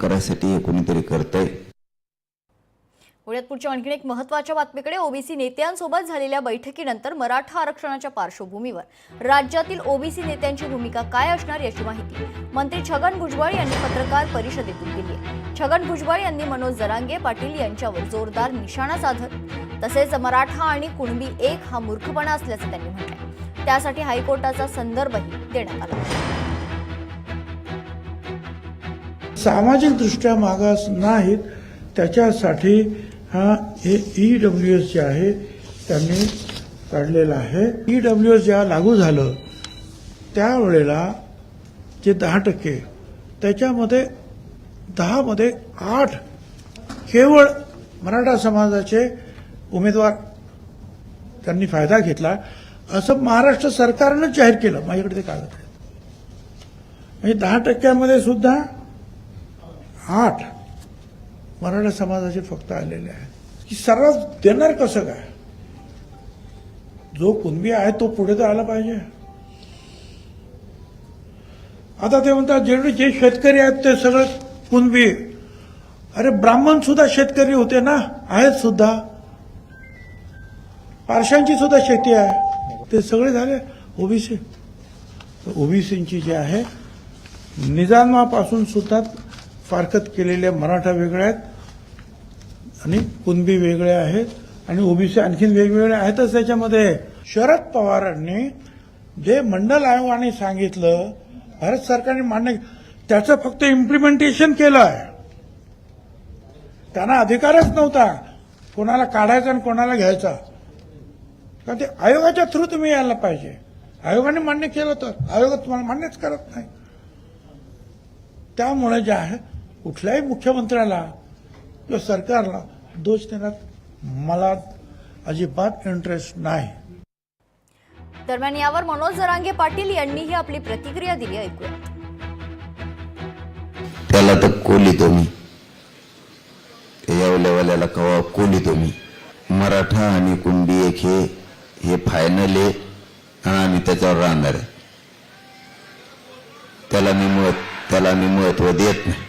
करायसाठी हे कोणीतरी करतंय। पुण्यात पुढच्या आणखी एक महत्त्वाच्या बातमीकडे ओबीसी नेत्यांसोबत झालेल्या बैठकीनंतर मराठा आरक्षणाच्या पार्श्वभूमीवर राज्यातील ओबीसी नेत्यांची भूमिका काय असणार याची माहिती मंत्री छगन भुजबळ यांनी पत्रकार परिषदेतून दिली आहे। छगन भुजबळ यांनी मनोज जरांगे पाटील यांच्यावर जोरदार निशाणा साधत तसेच मराठा आणि कुणबी एक हा मूर्खपणा असल्याचं त्यांनी म्हटलंय। त्यासाठी हायकोर्टाचा संदर्भही देण्यात आला। सामाजिक दृष्ट्या मागास नाहीत त्याच्यासाठी हे EWS जे आहे त्यांनी काढलेलं आहे। EWS जेव्हा लागू झालं त्यावेळेला जे 10% त्याच्यामध्ये 10 मध्ये 8 केवळ मराठा समाजाचे उमेदवार त्यांनी फायदा घेतला असं महाराष्ट्र सरकारनं जाहीर केलं। माझ्याकडे ते कागद आहे। म्हणजे 10% सुद्धा 8 मराठा समाजाचे फक्त आलेले आहेत की सर्रास देणार कसं काय? जो कुणबी आहे तो पुढे तर आला पाहिजे। आता ते म्हणतात जे शेतकरी आहेत ते सगळे कुणबी। अरे ब्राह्मण सुद्धा शेतकरी होते ना, आहेत सुद्धा। पारशांची सुद्धा शेती आहे, ते सगळे झाले ओबीसी। ओबीसींची जे आहे निजामापासून सुद्धा फारकत केलेले मराठा वेगळे आहेत आणि कुणबी वेगळे आहेत आणि ओबीसी आणखीन वेगवेगळे आहेतच। त्याच्यामध्ये शरद पवारांनी जे मंडल आयोगाने सांगितलं भारत सरकारने मान्य त्याचं फक्त इम्प्लिमेंटेशन केलं आहे। त्यांना अधिकारच नव्हता कोणाला काढायचा आणि कोणाला घ्यायचा, कारण ते आयोगाच्या थ्रू तुम्ही यायला पाहिजे। आयोगाने मान्य केलं तर आयोग तुम्हाला मान्यच करत नाही। त्यामुळे जे आहे कुठल्याही मुख्यमंत्र्याला किंवा सरकारला दोष देण्यात मला अजिबात इंटरेस्ट नाही। दरम्यान यावर मनोज जरांगे पाटील यांनीही आपली प्रतिक्रिया दिली, ऐकूया। त्याला तर कोलितो मी, येवल्यावाल्याला कवा कोलितो मी। मराठा आणि कुणबी एक हे फायनल आहे आणि आम्ही त्याच्यावर राहणार आहे। त्याला मी महत्व देत नाही।